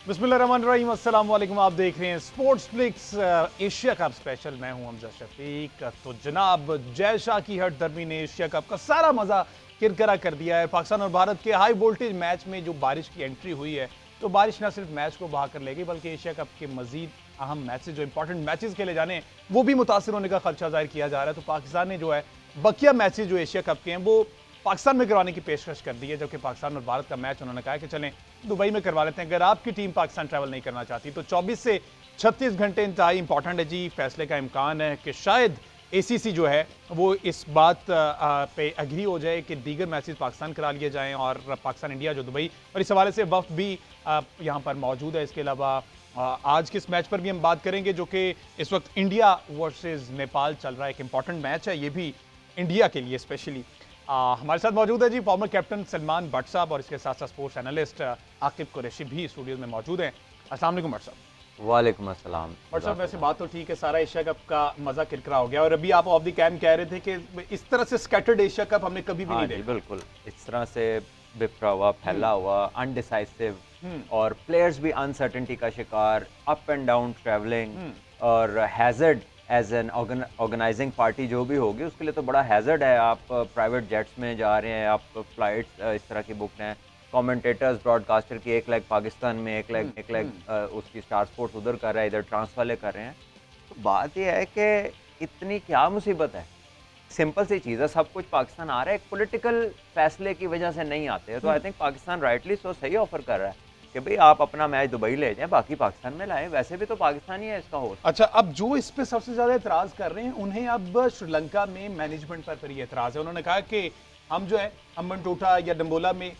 बिस्मिल्लाहिर्रहमानिर्रहीम, अस्सलाम वालेकुम। आप देख रहे हैं sports flix Asia cup special. मैं हूं हमजा शफीक। तो जनाब, जय शाह की हट दर्मी ने एशिया कप का सारा मजा किरकिरा कर दिया है। पाकिस्तान और भारत के हाई वोल्टेज मैच में जो बारिश की एंट्री हुई है, तो बारिश न सिर्फ मैच को बहा कर ले गई, बल्कि एशिया कप के मजीद अहम मैचेस, जो इंपॉर्टेंट मैचेस खेले जाने, वो भी मुतासर होने का खदशा जाहिर किया जा रहा है। तो पाकिस्तान ने जो है बकिया मैचेस जो एशिया कप के हैं, वो पाकिस्तान में करवाने की पेशकश कर दी है, जबकि पाकिस्तान और भारत का मैच उन्होंने कहा कि चलें दुबई में करवा लेते हैं। अगर आपकी टीम पाकिस्तान ट्रैवल नहीं करना चाहती तो 24 से 36 घंटे इंतहाई इंपॉर्टेंट है जी। फैसले का इम्कान है कि शायद एसीसी जो है वो इस बात पे अग्री हो जाए कि दीगर मैचेस पाकिस्तान करा लिए जाएं, और पाकिस्तान इंडिया जो दुबई, और इस हवाले से वफ्द भी यहाँ पर मौजूद है। इसके अलावा आज के इस मैच पर भी हम बात करेंगे, जो कि इस वक्त इंडिया वर्सेस नेपाल चल रहा है। एक इंपॉर्टेंट मैच है ये भी इंडिया के लिए स्पेशली। हमारे साथ मौजूद है जी फॉर्मर कैप्टन सलमान भट्ट साहब, और इसके साथ साथ स्पोर्ट्स एनालिस्ट आकिब कुरैशी भी स्टूडियो में मौजूद हैं। अस्सलाम वालेकुम भट्ट साहब। वालेकुम अस्सलाम। भट्ट साहब, वैसे बात तो ठीक है, सारा एशिया कप का मजा किरकिरा हो गया, और अभी आप ऑफ द कैम कह रहे थे कि इस तरह से स्कैटर्ड एशिया कप हमने कभी भी नहीं देखा। बिल्कुल इस तरह से बिखरा हुआ, फैला हुआ, अनडिसाइसिव, और प्लेयर्स भी अनसर्टेनिटी का शिकार, अप एंड डाउन ट्रैवलिंग, और hazard as an organising party जो भी होगी उसके लिए तो बड़ा हैजर्ड है। आप प्राइवेट जेट्स में जा रहे हैं, आप फ्लाइट्स इस तरह की बुक हैं, कमेंटेटर्स ब्रॉडकास्टर की एक लेग पाकिस्तान में, एक लेग उसकी स्टार स्पोर्ट्स उधर कर रहा है, इधर ट्रांस वाले कर रहे हैं। तो बात यह है कि इतनी क्या मुसीबत है। सिंपल सी चीज़ है, सब कुछ पाकिस्तान आ रहा है, एक पॉलिटिकल फैसले की वजह से नहीं आते हैं। तो I think Pakistan rightly so सही ऑफर कर रहा है कि भाई आप अपना मैच दुबई ले जाएं, बाकी पाकिस्तान में लाएं। वैसे भी तो पाकिस्तान ही है इसका होस्ट। अच्छा, अब जो इस पे सबसे ज्यादा एतराज कर रहे हैं, उन्हें अब श्रीलंका में मैनेजमेंट पर फिर ये एतराज है। उन्होंने कहा कि हम जो है अम्बनटोटा या डम्बोला में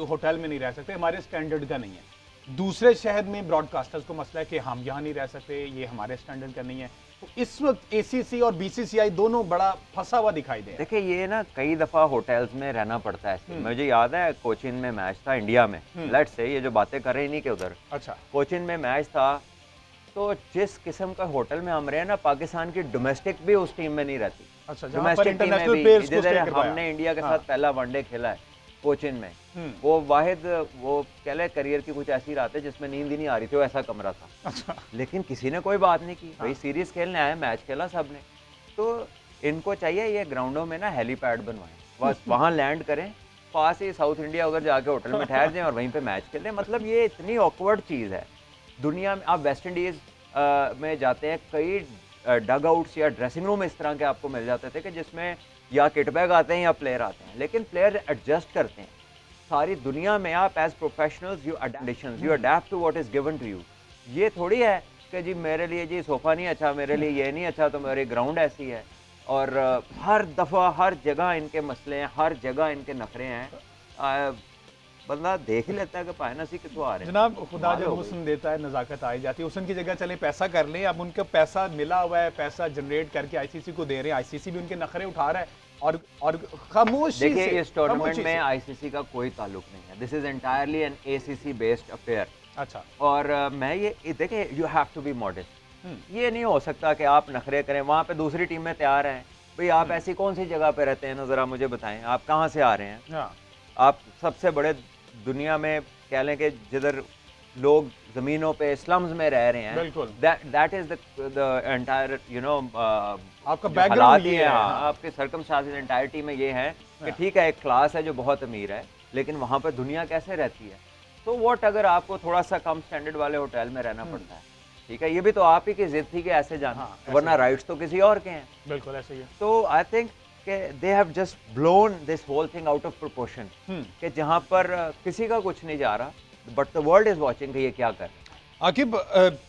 होटल में नहीं रह सकते, हमारे स्टैंडर्ड का नहीं है। दूसरे शहर में ब्रॉडकास्टर्स को मसला है कि हम यहाँ नहीं रह सकते, ये हमारे स्टैंडर्ड का नहीं है। तो इस वक्त एसीसी और बीसीसीआई दोनों बड़ा फंसा हुआ दिखाई दे। देखिए ये ना कई दफ़ा होटल्स में रहना पड़ता है। मुझे याद है कोचिन में मैच था इंडिया में, लेट्स से ये जो बातें कर रही नहीं कि उधर अच्छा कोचिन में मैच था, तो जिस किस्म का होटल में हम रहे ना, पाकिस्तान की डोमेस्टिक भी उस टीम में नहीं रहती। अच्छा, डोमेस्टिक टीम में भी हमने इंडिया के साथ पहला वनडे खेला है कोचिन में। वो वाहिद वो कह ले करियर की कुछ ऐसी रात है जिसमें नींद ही नहीं आ रही थी, वो ऐसा कमरा था। अच्छा। लेकिन किसी ने कोई बात नहीं की, भाई सीरीज खेलने आए, मैच खेला सबने। तो इनको चाहिए ये ग्राउंडों में ना हेलीपैड बनवाएं, बस वहाँ लैंड करें, पास ही साउथ इंडिया उधर जाके होटल में ठहर जाएं और वहीं पे मैच खेलें। मतलब ये इतनी ऑकवर्ड चीज़ है दुनिया में। आप वेस्ट इंडीज़ में जाते हैं, कई डग आउट्स या ड्रेसिंग रूम इस तरह के आपको मिल जाते थे कि जिसमें या किट बैग आते हैं या प्लेयर आते हैं, लेकिन प्लेयर एडजस्ट करते हैं। सारी दुनिया में आप as professionals you adapt to what is given to you. ये थोड़ी है कि जी मेरे लिए जी सोफा नहीं अच्छा, मेरे लिए ये नहीं अच्छा, तो मेरी ग्राउंड ऐसी है। और हर दफ़ा हर जगह इनके मसले हैं, हर जगह इनके नखरे हैं। बंदा देख ही लेता है कि पायनासी किसको आ रहे हैं। जनाब, खुदा जब हुस्न देता है नज़ाकत आई जाती है। हुस्न की जगह चले पैसा कर लें। अब उनका पैसा मिला हुआ है, पैसा जनरेट करके आईसीसी को दे रहे हैं, आईसीसी भी उनके नखरे उठा रहा है और खामोशी से। देखिए इस टूर्नामेंट में आईसीसी का कोई ताल्लुक नहीं है। This is entirely an ACC based affair. अच्छा। और मैं ये देखिए, you have to be modest. ये नहीं हो सकता कि आप नखरे करें, वहाँ पे दूसरी टीम में तैयार हैं। भाई आप ऐसी कौन सी जगह पे रहते हैं ना, जरा मुझे बताएं, आप कहाँ से आ रहे हैं? आप सबसे बड़े दुनिया में कह लें कि जिधर लोग जमीनों पे स्लम्स में रह रहे हैं, बिल्कुल, that is the entire you know आपका बैकग्राउंड ये है। आपके सर्कमस्टांसेस एंटायरिटी में ये है कि ठीक है एक क्लास है जो बहुत अमीर है, लेकिन वहाँ पर दुनिया कैसे रहती है। तो व्हाट अगर आपको थोड़ा सा कम स्टैंडर्ड वाले होटल में रहना पड़ता है, ठीक है, ये भी तो आप ही की जिद थी कि ऐसे जाना, वरना राइट्स तो किसी और के हैं। बिल्कुल ऐसे ही है। तो I think they have just blown this whole thing out of proportion, कि जहाँ पर किसी का कुछ नहीं जा रहा, but the world is watching कि ये क्या कर। आकिब,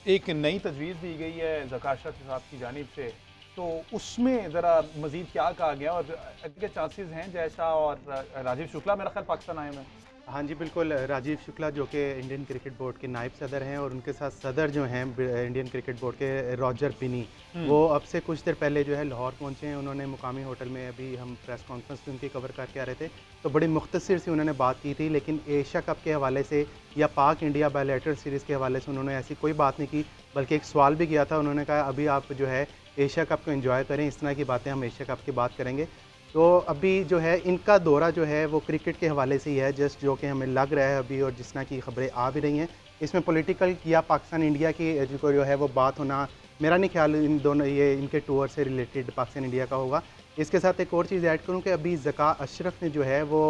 एक नई तजवीज़ दी गई है ज़कार साहब की जानिब से, तो उसमें ज़रा मज़ीद क्या कहा गया, और के चांसेस हैं जैसा, और राजीव शुक्ला मेरा ख्याल पाकिस्तान आए हुए हैं। हाँ जी बिल्कुल, राजीव शुक्ला जो कि इंडियन क्रिकेट बोर्ड के नायब सदर हैं, और उनके साथ सदर जो हैं इंडियन क्रिकेट बोर्ड के रॉजर पिनी, वो अब से कुछ देर पहले जो है लाहौर पहुंचे हैं। उन्होंने मुकामी होटल में, अभी हम प्रेस कॉन्फ्रेंस भी उनकी कवर करके आ रहे थे, तो बड़ी मुख्तसर सी उन्होंने बात की थी, लेकिन एशिया कप के हवाले से या पाक इंडिया बायलैटरल सीरीज़ के हवाले से उन्होंने ऐसी कोई बात नहीं की, बल्कि एक सवाल भी किया था। उन्होंने कहा अभी आप जो है एशिया कप को एंजॉय करें, इस तरह की बातें हम एशिया कप की बात करेंगे। तो अभी जो है इनका दौरा जो है वो क्रिकेट के हवाले से ही है, जस्ट जो कि हमें लग रहा है अभी, और जिस तरह की खबरें आ भी रही हैं इसमें पॉलिटिकल या पाकिस्तान इंडिया की जो है वो बात होना, मेरा नहीं ख्याल इन दोनों ये इनके टूर से रिलेटेड पाकिस्तान इंडिया का होगा। इसके साथ एक और चीज़ ऐड करूँ कि अभी ज़का अशरफ ने जो है वो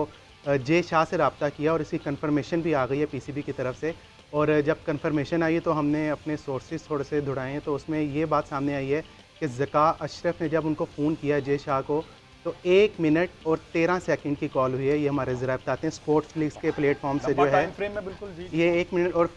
जे शाह से रब्ता किया और इसकी कंफर्मेशन भी आ गई है पीसीबी की तरफ से। और जब कंफर्मेशन आई तो हमने अपने सोर्सेज थोड़े से ढूंढाए हैं, तो उसमें ये बात सामने आई है कि ज़का अशरफ ने जब उनको फ़ोन किया जे शाह को, तो 1 मिनट और 13 सेकंड की कॉल हुई है। ये हमारे ज़रा बताते हैं स्पोर्ट्स लीग्स के प्लेटफॉर्म से जो है टाइम फ्रेम में बिल्कुल जी। ये 1 मिनट और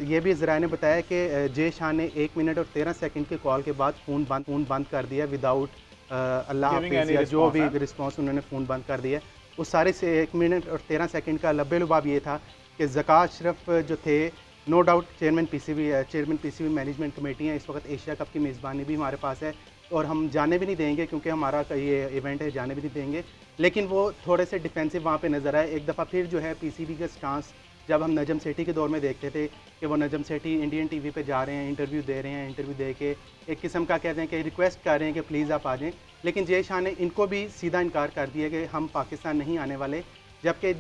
ये भी ज़रा ने बताया कि जे शाह ने 1 मिनट और 13 सेकंड की कॉल के बाद फ़ोन बंद कर दिया विदाउट अल्लाह Giving हाफिज़ any या जो भी response, रिस्पॉन्स उन्होंने फ़ोन बंद कर दिया। उस सारे से 1 मिनट और 13 सेकंड का लब्बे-लुबाब ये था कि ज़का अशरफ जो थे, no doubt chairman PCB management committee है, इस वक्त एशिया कप की मेज़बानी भी हमारे पास है और हम जाने भी नहीं देंगे क्योंकि हमारा ये इवेंट है, जाने भी नहीं देंगे। लेकिन वो थोड़े से डिफेंसिव वहाँ पे नज़र आए। एक दफ़ा फिर जो है पीसीबी का स्टांस जब हम नजम सेठी के दौर में देखते थे कि वो नजम सेठी इंडियन टीवी पे जा रहे हैं, इंटरव्यू दे रहे हैं, इंटरव्यू दे के एक किस्म का कहते हैं कि रिक्वेस्ट कर रहे हैं कि प्लीज़ आप आ जाएं। लेकिन जे शाह ने इनको भी सीधा इनकार कर दिया कि हम पाकिस्तान नहीं आने वाले। जबकि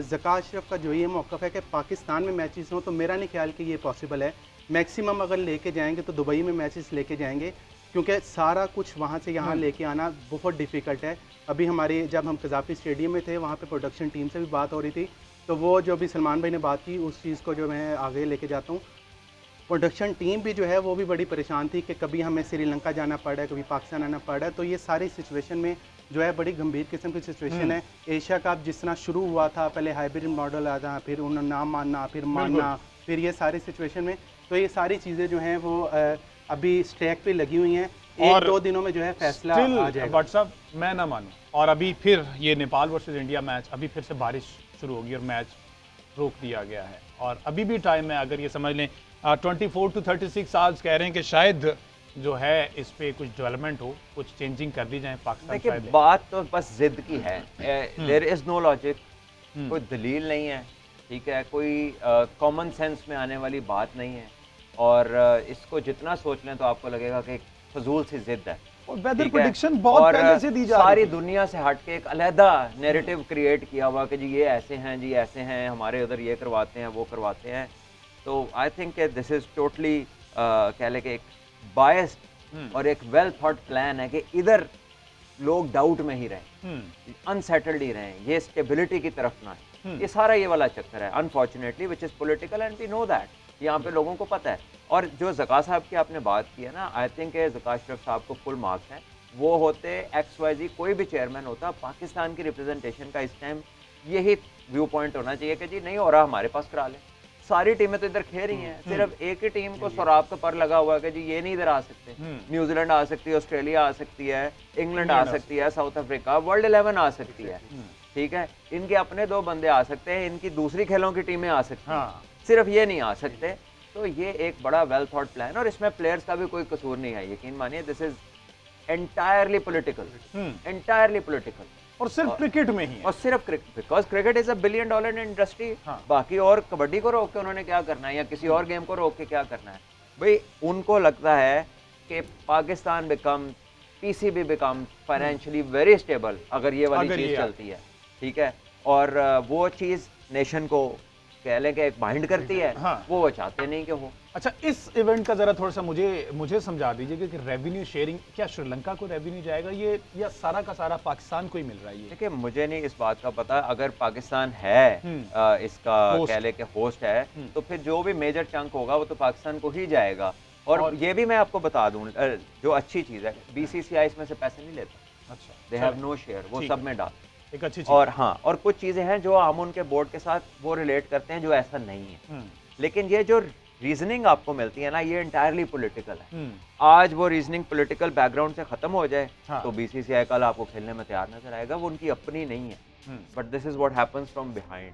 ज़का अशरफ का जो ये मौक़िफ़ है कि पाकिस्तान में मैचेस हों, तो मेरा नहीं ख्याल कि ये पॉसिबल है। मैक्सिमम अगर लेके जाएंगे तो दुबई में मैचेस लेके जाएंगे, क्योंकि सारा कुछ वहाँ से यहाँ लेके आना बहुत डिफ़िकल्ट है। अभी हमारी जब हम कज़ाफ़ी स्टेडियम में थे, वहाँ पे प्रोडक्शन टीम से भी बात हो रही थी, तो वो जो भी सलमान भाई ने बात की, उस चीज़ को जो मैं आगे लेके जाता हूँ। प्रोडक्शन टीम भी जो है वो भी बड़ी परेशान थी कि कभी हमें श्रीलंका जाना पड़ रहा है, कभी पाकिस्तान आना पड़ रहा है। तो ये सारी सिचुएशन में जो है बड़ी गंभीर किस्म की सिचुएशन है। एशिया कप जिस तरह शुरू हुआ था, पहले हाइब्रिड मॉडल आता, फिर उन्होंने ना मानना, फिर मानना, फिर ये सारी सिचुएशन में, तो ये सारी चीज़ें जो हैं वो अभी स्ट्रैक पे लगी हुई हैं। एक दो दिनों में जो है फैसला आ जाएगा। व्हाट्सअप मैं ना मानूं, और अभी फिर ये नेपाल वर्सेस इंडिया मैच, अभी फिर से बारिश शुरू होगी और मैच रोक दिया गया है और अभी भी टाइम है। अगर ये समझ लें 24 to 36 आवर्स कह रहे हैं कि शायद जो है इस पे कुछ डेवलपमेंट हो, कुछ चेंजिंग कर दी जाए पाकिस्तान देखिए शायद। बात तो बस जिद की है, देयर इज नो लॉजिक, कोई दलील नहीं है, ठीक है, कोई कॉमन सेंस में आने वाली बात नहीं है और इसको जितना सोच लें तो आपको लगेगा कि एक फजूल सी जिद है। और वेदर ठीक है? प्रेडिक्शन बहुत और पहले से दी जा रही सारी थी। दुनिया से हट के एक अलहदा नैरेटिव क्रिएट किया हुआ कि जी ये ऐसे हैं, जी ऐसे हैं, हमारे उधर ये करवाते हैं, वो करवाते हैं। तो I think this is totally कह लें कि एक बायस्ड और एक वेल थॉट प्लान है कि इधर लोग डाउट में ही रहें, अनसेटल्ड ही रहें, ये स्टेबिलिटी की तरफ ना है। ये सारा ये वाला चक्कर है unfortunately which is political and we know that, यहाँ पे लोगों को पता है। और जो ज़का साहब की आपने बात की है ना, आई थिंक ज़का अशरफ साहब को फुल मार्क्स हैं। वो होते XYZ कोई भी चेयरमैन होता, पाकिस्तान की रिप्रेजेंटेशन का इस टाइम यही व्यू पॉइंट होना चाहिए कि जी नहीं हो रहा, हमारे पास करा लें। सारी टीमें तो इधर खेल रही हैं, सिर्फ एक ही टीम को सौराब का पर लगा हुआ है कि जी ये नहीं इधर आ सकते। न्यूजीलैंड आ सकती है, ऑस्ट्रेलिया आ सकती है, इंग्लैंड आ सकती है, साउथ अफ्रीका, वर्ल्ड 11 आ सकती है, ठीक है। इनके अपने 2 बंदे आ सकते हैं, इनकी दूसरी खेलों की टीमें आ सकती हैं, सिर्फ ये नहीं आ सकते। तो ये एक बड़ा वेल थॉट प्लान और इसमें प्लेयर्स का भी कोई कसूर नहीं है, यकीन मानिए। This is entirely political, entirely political, और सिर्फ क्रिकेट में ही है। और सिर्फ cricket, because cricket is $1 billion industry. बाकी और कबड्डी को रोक के उन्होंने क्या करना है या किसी और गेम को रोक के क्या करना है? भाई उनको लगता है कि Pakistan become, PCB become financially very stable अगर ये वाली चीज चलती है, ठीक है। और वो चीज नेशन को कह लें कि एक बाइंड करती है, वो चाहते नहीं कि हो। अच्छा, इस इवेंट का जरा थोड़ा सा मुझे समझा दीजिए कि रेवेन्यू शेयरिंग क्या श्रीलंका को रेवेन्यू जाएगा ये, या सारा का सारा पाकिस्तान को ही मिल रहा है ये? देखिए मुझे नहीं इस बात का पता। अगर पाकिस्तान है इसका कह लें कि होस्ट है, तो फिर जो भी मेजर चंक होगा वो तो पाकिस्तान को ही जाएगा। और ये भी मैं आपको बता दूं, जो अच्छी चीज़ है, BCCI इसमें से पैसे नहीं लेता। अच्छा, दे हैव नो शेयर, वो सब में डाल एक अच्छी चीज। और हाँ, और कुछ चीज़ें हैं जो हम उनके बोर्ड के साथ वो रिलेट करते हैं जो ऐसा नहीं है। लेकिन ये जो रीजनिंग आपको मिलती है ना, ये इंटायरली पॉलिटिकल है। आज वो रीजनिंग पॉलिटिकल बैकग्राउंड से खत्म हो जाए तो BCCI कल आपको खेलने में तैयार नजर आएगा, वो उनकी अपनी नहीं है। But this is what happens from behind.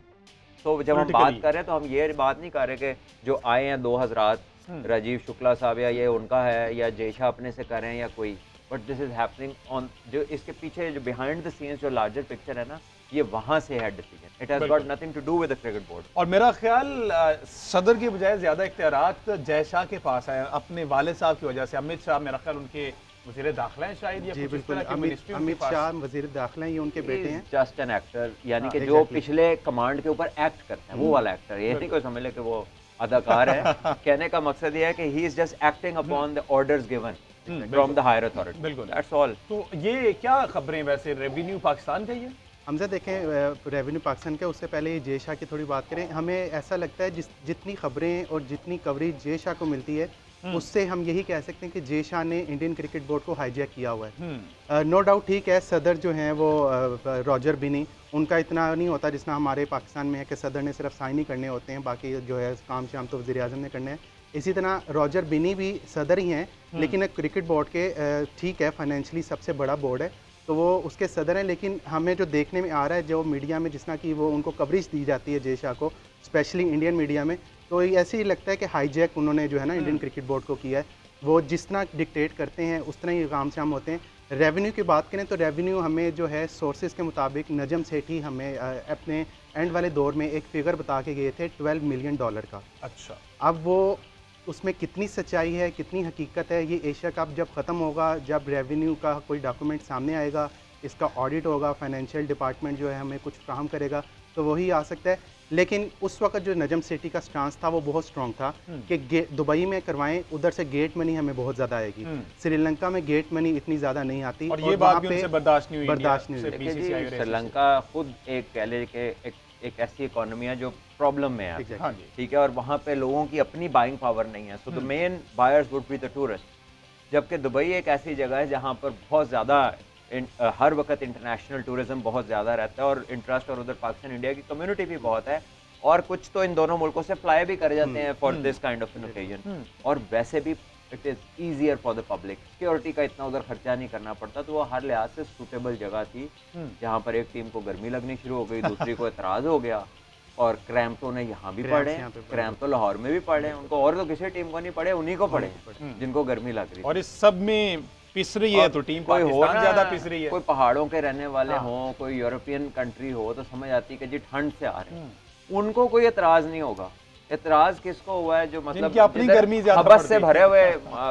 तो जब हम बात कर रहे हैं तो हम ये बात नहीं कर रहे कि जो आए हैं 2 हज़रात, राजीव शुक्ला साहब, या ये उनका है या जयशाह अपने से कर रहे हैं या कोई, but this is happening on, जो इसके पीछे जो बिहाइंड द सीन्स जो लार्जर पिक्चर है ना, ये वहां से है decision. It has got nothing to do with the cricket board. और मेरा ख्याल सदर की बजाय ज्यादा इख्तियारात जयशाह के पास है अपने वालिद साहब की वजह से। अमित शाह मेरा ख्याल उनके वज़ीर दाखिला हैं शायद, या जी कुछ इस बिल्कुल, तरह की मिनिस्ट्री उनके अमित पास। शाह वज़ीर दाखिला हैं, ये उनके बेटे हैं। जस्ट एन एक्टर, यानी कि जो पिछले कमांड के ऊपर एक्ट करते हैं, वो वाला एक्टर। ये नहीं कोई समझ ले कि वो अदाकार है। कहने का मकसद ये है कि he is just acting upon the orders given from the higher authority. बिल्कुल, दैट्स ऑल। तो ये क्या खबरें वैसे रेवेन्यू पाकिस्तान का ही है? हमसे देखें रेवेन्यू पाकिस्तान के, उससे पहले जे शाह की थोड़ी बात करें। हमें ऐसा लगता है जितनी खबरें और जितनी कवरेज जे शाह को मिलती है, उससे हम यही कह सकते हैं कि जे शाह ने इंडियन क्रिकेट बोर्ड को हाईजैक किया हुआ है। नो डाउट ठीक है, सदर जो हैं वो रॉजर बिनी, उनका इतना नहीं होता जितना हमारे पाकिस्तान में है कि सदर ने सिर्फ साइन ही करने होते हैं, बाकी जो है काम शाम तो वज़ीर आज़म ने करने हैं। इसी तरह रॉजर बिनी भी सदर ही हैं, लेकिन क्रिकेट बोर्ड के ठीक है फाइनेंशियली सबसे बड़ा बोर्ड है, तो वो उसके सदर हैं। लेकिन हमें जो देखने में आ रहा है, जो मीडिया में जिस तरह की वो उनको कवरेज दी जाती है जे शाह को, स्पेशली इंडियन मीडिया में, तो ऐसे ही लगता है कि हाईजैक उन्होंने जो है ना इंडियन क्रिकेट बोर्ड को किया है। वो जिस तरह डिक्टेट करते हैं उस तरह ही काम शाम होते हैं। रेवेन्यू की बात करें तो रेवेन्यू हमें जो है सोर्सेज के मुताबिक नजम सेठी हमें अपने एंड वाले दौर में एक फिगर बता के गए थे $12 मिलियन का। अच्छा, अब वो उसमें कितनी सच्चाई है, कितनी हकीकत है, ये एशिया कप जब ख़त्म होगा, जब रेवेन्यू का कोई डॉक्यूमेंट सामने आएगा, इसका ऑडिट होगा, फाइनेंशियल डिपार्टमेंट जो है हमें कुछ फ्राहम करेगा, तो वही आ सकता है। लेकिन उस वक्त जो नजम सेठी का स्टांस था वो बहुत स्ट्रॉन्ग था कि दुबई में करवाएं, उधर से गेट मनी हमें बहुत ज़्यादा आएगी। श्रीलंका में गेट मनी इतनी ज़्यादा नहीं आती, और ये बात भी उनसे बर्दाश्त नहीं हुई। देखिए जी, श्रीलंका खुद एक कह ले के एक ऐसी इकोनॉमी है जो प्रॉब्लम में है, हाँ जी, ठीक है, और वहाँ पे लोगों की अपनी बाइंग पावर नहीं है, so the main buyers would be the tourist. जबकि दुबई एक ऐसी जगह है जहाँ पर बहुत ज़्यादा हर वक्त इंटरनेशनल टूरिज्म बहुत ज़्यादा रहता है और इंटरेस्ट, और उधर पाकिस्तान इंडिया की कम्युनिटी भी बहुत है, और कुछ तो इन दोनों मुल्कों से फ्लाई भी कर जाते हैं for this kind of an occasion. और वैसे भी it is easier for the public, security का इतना उधर खर्चा नहीं करना पड़ता, तो वो हर लिहाज से सूटेबल जगह थी। जहाँ पर एक टीम को गर्मी लगनी शुरू हो गई, दूसरी को एतराज़ हो गया, और क्रैम्प तो उन्हें यहाँ भी पड़े, क्रैम्प तो लाहौर में भी पड़े, उनको और तो किसी टीम को नहीं पड़े, उन्हीं को पड़े जिनको गर्मी लग रही। और इस सब में पिस रही है तो टीम कोई हो पाकिस्तान ज्यादा पिस रही है। कोई पहाड़ों के रहने वाले हों, कोई यूरोपियन कंट्री हो, तो समझ आती है कि जी ठंड से आ रहे हैं, उनको कोई एतराज नहीं होगा। एतराज किसको हुआ है जो मतलब अपनी गर्मी ज्यादा हबस से भरे हुए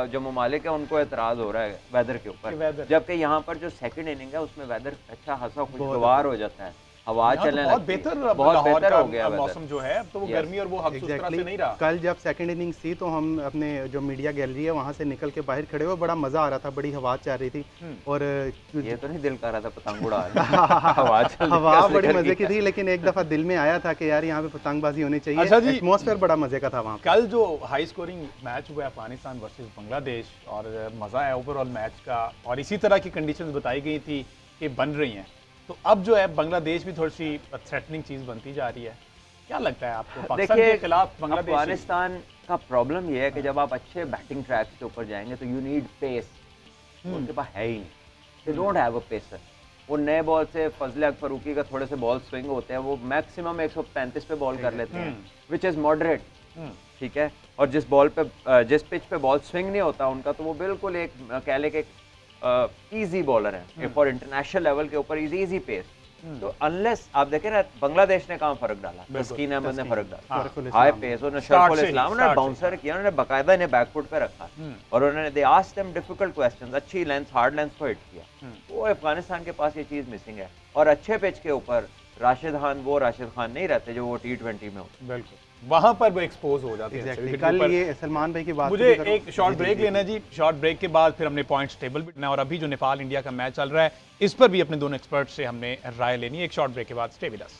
जो ममालिक है उनको एतराज हो रहा है वेदर के ऊपर, जबकि यहाँ पर जो सेकंड इनिंग है उसमें वेदर अच्छा खासा खुशगवार हो जाता है, हवा चलने बहुत बेहतर हो गया मौसम जो है, अब तो वो गर्मी और वो हब्स उस तरह से नहीं रहा। कल जब सेकंड इनिंग्स थी तो हम अपने जो मीडिया गैलरी है वहाँ से निकल के बाहर खड़े हुए, बड़ा मजा आ रहा था, बड़ी हवा चल रही थी, और ये तो नहीं दिल कर रहा था पतंग उड़ा हवा बड़ी मजे की थी, लेकिन एक दफा दिल में आया था कि यार यहाँ पे पतंगबाजी होनी चाहिए। अच्छा जी, एटमॉस्फेयर बड़ा मजे का था वहाँ। कल जो हाई स्कोरिंग मैच हुआ अफगानिस्तान वर्सेस बांग्लादेश, और मजा आया ओवरऑल मैच का, और इसी तरह की कंडीशंस बताई गई थी कि बन रही हैं, तो अब जो है बांग्लादेश भी थोड़ी सी थ्रेटनिंग चीज बनती जा रही है। क्या लगता है आपको पाकिस्तान के खिलाफ बांग्लादेश? अफगानिस्तान का प्रॉब्लम ये है कि जब आप अच्छे बैटिंग ट्रैक्स के ऊपर जाएंगे तो यू नीड पेस, उनके पास है ही नहीं, they don't have a pacer. वो नए बॉल से फजले अक फरूकी का थोड़े से बॉल स्विंग होते हैं, वो मैक्सिमम 135 पे बॉल कर लेते हैं, विच इज मॉडरेट, ठीक है, और जिस पिच पे बॉल स्विंग नहीं होता उनका, तो वो बिल्कुल एक कह ले के इजी बॉलर है फॉर इंटरनेशनल लेवल के ऊपर, इजी पेस। तो अनलेस आप देखें ना, बांग्लादेश ने कहाँ फर्क डाला, तस्कीन अहमद ने फर्क डाला, हाई पेस, उन्होंने शरफुल इस्लाम ने बाउंसर किया, उन्होंने बाकायदा इन्हें बैकफुट पे रखा, और उन्होंने they asked them difficult questions, अच्छी लेंथ, हार्ड लेंथ को हिट किया। वो अफगानिस्तान के पास ये चीज मिसिंग है, और अच्छे पिच के ऊपर राशिद खान नहीं रहते जो वो T20 में होते। बिल्कुल, वहां पर वो एक्सपोज हो जाते हैं। कल ये सलमान भाई की बात, मुझे एक शॉर्ट ब्रेक लेना है जी, शॉर्ट ब्रेक के बाद फिर हमने पॉइंट्स टेबल भी, और अभी जो नेपाल इंडिया का मैच चल रहा है इस पर भी अपने दोनों एक्सपर्ट से हमने राय लेनी है। एक शॉर्ट ब्रेक के बाद stay with us.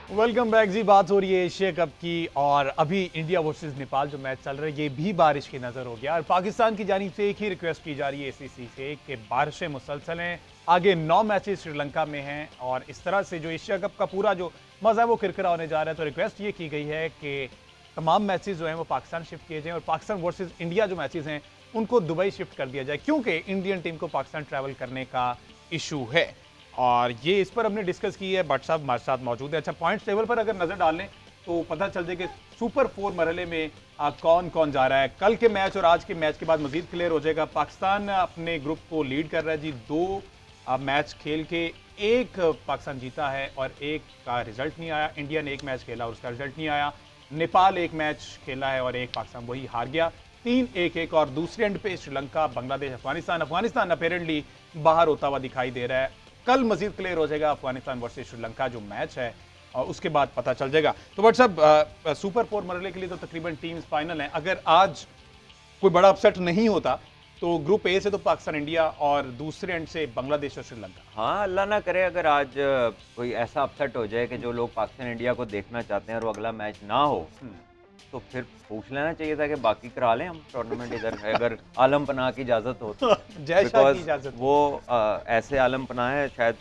Welcome back ji. बात हो रही है एशिया कप की, और अभी इंडिया वर्सेस नेपाल जो मैच चल रहा है ये भी बारिश की नज़र हो गया, और पाकिस्तान की जानिब से एक ही रिक्वेस्ट की जा रही है ACC से कि बारिशें मुसलसल हैं, आगे 9 मैचेस श्रीलंका में हैं, और इस तरह से जो एशिया कप का पूरा जो मज़ा है वो किरकिरा होने जा रहा है। तो रिक्वेस्ट ये की गई है कि तमाम मैचेस जो हैं वो पाकिस्तान शिफ्ट किए जाएँ, और पाकिस्तान वर्सेस इंडिया जो मैचेस हैं उनको दुबई शिफ्ट कर दिया जाए, क्योंकि इंडियन टीम को पाकिस्तान ट्रैवल करने का इशू है, और ये इस पर हमने डिस्कस की है। भट्ट साहब हमारे साथ मौजूद है। अच्छा, पॉइंट्स टेबल पर अगर नज़र डाल लें तो पता चल जाए कि सुपर 4 मरहले में कौन कौन जा रहा है। कल के मैच और आज के मैच के बाद मजीद क्लियर हो जाएगा। पाकिस्तान अपने ग्रुप को लीड कर रहा है जी, 2 मैच खेल के 1 पाकिस्तान जीता है और 1 का रिजल्ट नहीं आया। इंडिया ने 1 मैच खेला और उसका रिजल्ट नहीं आया। नेपाल 1 मैच खेला है और 1 पाकिस्तान वही हार गया। 3-1-1, और दूसरे एंड पे श्रीलंका, बांग्लादेश, अफगानिस्तान अपेरेंटली बाहर होता हुआ दिखाई दे रहा है। कल मजीद क्लियर हो जाएगा अफगानिस्तान वर्सेस श्रीलंका जो मैच है, और उसके बाद पता चल जाएगा। तो बट साहब सुपर 4 मरहले के लिए तो तकरीबन टीम्स फाइनल हैं। अगर आज कोई बड़ा अपसेट नहीं होता तो ग्रुप ए से तो पाकिस्तान, इंडिया और दूसरे एंड से बांग्लादेश और श्रीलंका। हाँ, अल्लाह ना करे अगर आज कोई ऐसा अपसेट हो जाए कि जो लोग पाकिस्तान इंडिया को देखना चाहते हैं और वो अगला मैच ना हो, तो फिर पूछ लेना चाहिए था कि बाकी करा लें हम टूर्नामेंट इधर है, अगर आलम पनाह की इजाज़त हो तो। जय शाह की इजाजत। वो ऐसे आलम पनाह है, शायद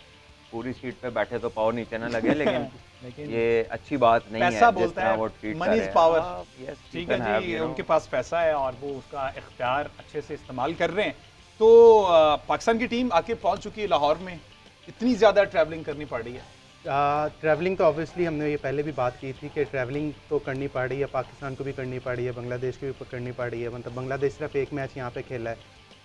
पूरी सीट पे बैठे तो पाँव नीचे ना लगे, लेकिन ये अच्छी बात नहीं है पैसा जिस बोलता तरह है, वो ट्रीट money कर is रहे power। हैं। Yes, you ठीक can है have, जी, you know। उनके पास पैसा है और वो उसका इख्तियार अच्छे से इस्तेमाल कर रहे हैं। तो पाकिस्तान की टीम आके पहुंच चुकी है लाहौर में, इतनी ज़्यादा ट्रैवलिंग करनी पड़ रही है। ट्रैवलिंग तो ऑब्वियसली हमने ये पहले भी बात की थी कि ट्रैवलिंग तो करनी पड़ रही है, पाकिस्तान को भी करनी पड़ रही है, बांग्लादेश को भी करनी पड़ रही है। मतलब बांग्लादेश सिर्फ एक मैच यहाँ पे खेला है,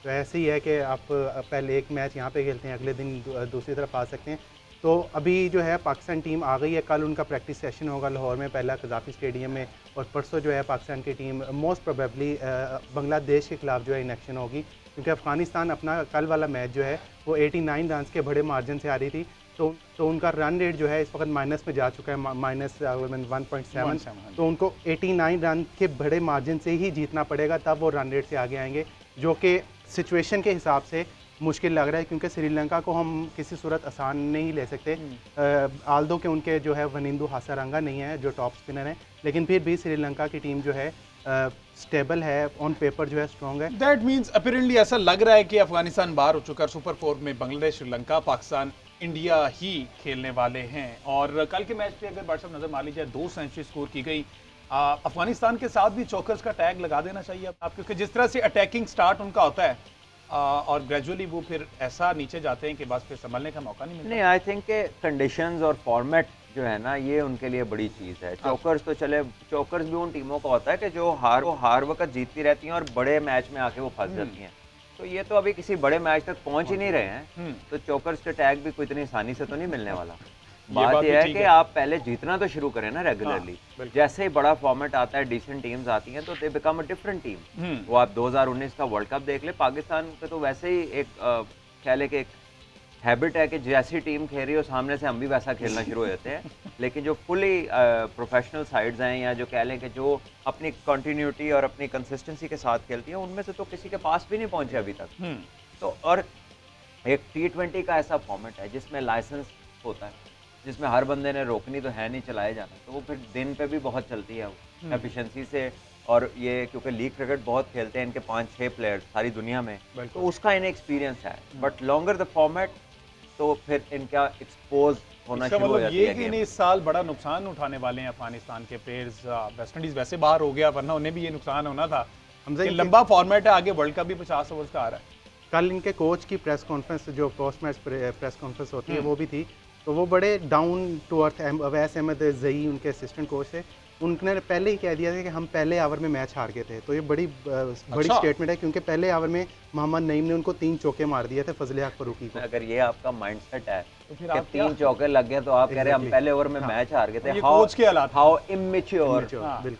तो ऐसे ही है कि आप पहले एक मैच यहाँ पे खेलते हैं, अगले दिन दूसरी तरफ आ सकते हैं। तो अभी जो है पाकिस्तान टीम आ गई है, कल उनका प्रैक्टिस सेशन होगा लाहौर में, पहला कज़ाफ़ी स्टेडियम में, और परसों जो है पाकिस्तान की टीम मोस्ट प्रोबेबली बांग्लादेश के खिलाफ जो है इन एक्शन होगी, क्योंकि अफ़गानिस्तान अपना कल वाला मैच जो है वो 89 रन के बड़े मार्जिन से आ रही थी। तो उनका रन रेट जो है इस वक्त माइनस में जा चुका है, माइनस 1.7। तो उनको 89 रन के बड़े मार्जिन से ही जीतना पड़ेगा, तब वो रन रेट से आगे आएंगे, जो कि सिचुएशन के हिसाब से मुश्किल लग रहा है, क्योंकि श्रीलंका को हम किसी सूरत आसान नहीं ले सकते। आल्दो के उनके जो है वनिंदु हासारंगा नहीं है जो टॉप स्पिनर है, लेकिन फिर भी श्रीलंका की टीम जो है स्टेबल है, ऑन पेपर जो है स्ट्रॉन्ग है। दैट मीन्स अपीरेंटली ऐसा लग रहा है कि अफगानिस्तान बाहर हो चुका है सुपर 4 में, बांग्लादेश, श्रीलंका, पाकिस्तान, इंडिया ही खेलने वाले हैं। और कल के मैच पे अगर व्हाट्सएप नजर मान लीजिए 2 सेंचुरी स्कोर की गई, अफगानिस्तान के साथ भी चौकर्स का टैग लगा देना चाहिए आप, क्योंकि जिस तरह से अटैकिंग स्टार्ट उनका होता है और ग्रेजुअली वो फिर ऐसा नीचे जाते हैं कि बस फिर संभलने का मौका नहीं मिलता। नहीं, आई थिंक के कंडीशंस और फॉर्मेट जो है ना, ये उनके लिए बड़ी चीज़ है। चौकर्स तो चले, चौकर्स भी उन टीमों का होता है कि जो हार वक्त जीतती रहती हैं और बड़े मैच में आके वो फंस जाती हैं। तो ये तो अभी किसी बड़े मैच तक पहुंच ही नहीं रहे हैं, तो चौकर्स के टैग भी कोई इतनी आसानी से तो नहीं मिलने वाला। बात यह है कि आप पहले जीतना तो शुरू करें ना रेगुलरली। जैसे ही बड़ा फॉर्मेट आता है, डिसेंट टीम्स आती हैं, तो they become a different team. वो आप 2019 का वर्ल्ड कप देख ले, पाकिस्तान का तो वैसे ही एक कह ले कि एक हैबिट है कि जैसी टीम खेल रही हो सामने से हम भी वैसा खेलना शुरू हो जाते हैं। लेकिन जो फुली प्रोफेशनल साइड्स हैं, या जो कह लें कि जो अपनी कंटिन्यूटी और अपनी कंसिस्टेंसी के साथ खेलती हैं, उनमें से तो किसी के पास भी नहीं पहुंचे अभी तक। तो और एक T20 का ऐसा फॉर्मेट है जिसमें लाइसेंस होता है, जिसमें हर बंदे ने रोकनी तो है नहीं, चलाए जाना, तो वो फिर दिन पे भी बहुत चलती है वो एफिशिएंसी से। और ये क्योंकि लीग क्रिकेट बहुत खेलते हैं इनके 5-6 प्लेयर्स सारी दुनिया में, तो उसका इन्हें एक्सपीरियंस है। बट लॉन्गर द फॉर्मेट तो फिर इनका एक्सपोज होना शुरू हो जाती है। ये कि इन्हें इस साल बड़ा नुकसान उठाने वाले हैं अफगानिस्तान के प्लेयर्स। वेस्ट इंडीज वैसे बाहर हो गया, वरना उन्हें भी ये नुकसान होना था। कि लंबा फॉर्मेट है, आगे वर्ल्ड कप भी 50 ओवर्स का आ रहा है। कल इनके कोच की प्रेस कॉन्फ्रेंस, जो पोस्ट मैच प्रेस कॉन्फ्रेंस होती है, वो भी थी, तो वो बड़े down to earth, Awais Ahmad Zai उनके असिस्टेंट कोच थे, उनने पहले ही कह दिया था कि हम पहले ओवर में मैच हार गए थे। तो ये बड़ी स्टेटमेंट है, क्योंकि पहले ओवर में मोहम्मद नईम ने उनको 3 चौके मार दिए थे फजले हक फरूकी को। अगर ये आपका माइंडसेट है तो फिर आप 3 चौके लग गए, तो आप कह रहे हैं हम पहले ओवर में मैच हार गए थे। How immature,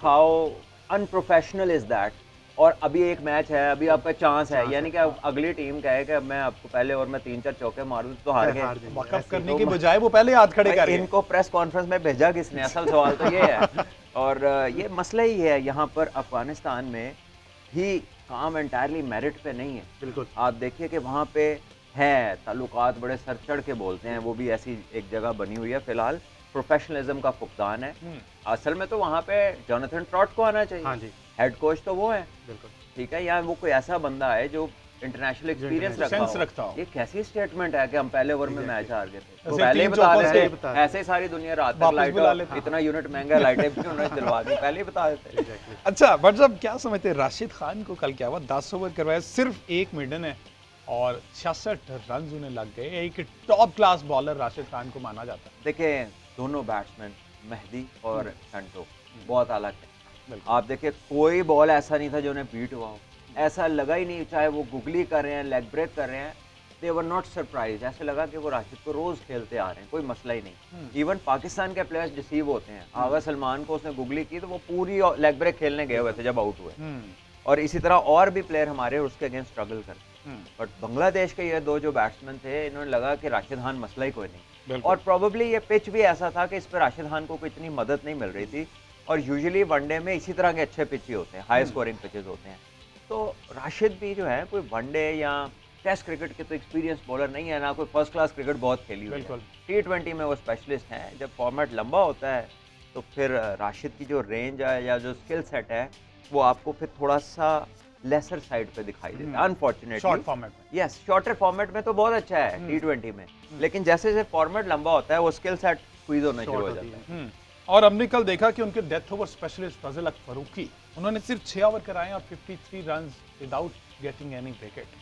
how unprofessional is that. और अभी एक मैच है, अभी आपका चांस है, यानी कि अगली टीम कहे कि मैं आपको पहले ओवर में 3-4 चौके मार दूं तो हार गए। वक़्त करने की बजाय वो पहले हाथ खड़े कर गए। इनको प्रेस कॉन्फ्रेंस में भेजा किसने, असल सवाल तो ये है। और ये मसला ही है यहाँ पर अफगानिस्तान में ही, काम एंटायरली मेरिट पे नहीं है। बिल्कुल, आप देखिए कि वहाँ पे है ताल्लुकात बड़े सर चढ़ के बोलते हैं, वो भी ऐसी एक जगह बनी हुई है फिलहाल, प्रोफेशनलिज्म का फुकदान है। असल में तो वहाँ पे जोनाथन ट्रॉट को आना चाहिए। हाँ जी, हेड कोच तो वो है, बिल्कुल ठीक है, या वो कोई ऐसा बंदा है जो इंटरनेशनल एक्सपीरियंस रखता हो। ये कैसी स्टेटमेंट है कि हम पहले ओवर में मैच हार गए थे, तो पहले ही बता रहे थे। ऐसे ही सारी दुनिया रात तक लाइट, इतना यूनिट महंगा लाइटें क्यों नहीं दिलवा दी, पहले ही बता देते। अच्छा बट साहब क्या समझते हैं, राशिद खान को कल क्या हुआ, 10 ओवर करवाया, सिर्फ 1 मिडन है और 66 रन उन्हें लग गए। एक top class bowler Rashid Khan को माना जाता है। देखिए दोनों बैट्समैन मेहदी और संटो बहुत अलग है। आप देखिए कोई बॉल ऐसा नहीं था जो उन्हें बीट हुआ हो, ऐसा लगा ही नहीं, चाहे वो गुगली कर रहे हैं, लेग ब्रेक कर रहे हैं, दे वर नॉट सरप्राइज। ऐसे लगा कि वो राशिद को रोज खेलते आ रहे हैं, कोई मसला ही नहीं। इवन पाकिस्तान के प्लेयर्स डिसीव होते हैं, आगा सलमान को उसने गुगली की तो वो पूरी लेग ब्रेक खेलने गए हुए थे जब आउट हुए। और इसी तरह और भी प्लेयर हमारे उसके अगेंस्ट स्ट्रगल करते हैं। बट बांग्लादेश के ये दो जो बैट्समैन थे, इन्होंने लगा कि राशिद खान मसला ही कोई नहीं, बिल्कुल। और प्रोबेबली ये पिच भी ऐसा था कि इस पर राशिद खान को कोई इतनी मदद नहीं मिल रही थी, और यूजुअली वनडे में इसी तरह के अच्छे पिच ही होते हैं, हाई स्कोरिंग पिचेस होते हैं। तो राशिद भी जो है कोई वनडे या टेस्ट क्रिकेट के तो एक्सपीरियंस बॉलर नहीं है, ना कोई फर्स्ट क्लास क्रिकेट बहुत खेली हुई है। बिल्कुल। T20 में वो स्पेशलिस्ट हैं। जब फॉर्मेट लंबा होता है तो फिर राशिद की जो रेंज है या जो स्किल सेट है वो आपको फिर थोड़ा सा लेसर साइड पे दिखाई देता है, अनफॉर्चुनेटली। शॉर्ट फॉर्मेट में। यस, शॉर्टर फॉर्मेट में तो बहुत अच्छा है T20 में, लेकिन जैसे जैसे फॉर्मेट लंबा होता है वो स्किल सेट स्क्वीज होना शुरू हो होती जाता है। और हमने कल देखा कि उनके डेथ ओवर स्पेशलिस्ट फजल हक फरूकी, उन्होंने सिर्फ 6 ओवर कराए और 53 runs without getting any wicket.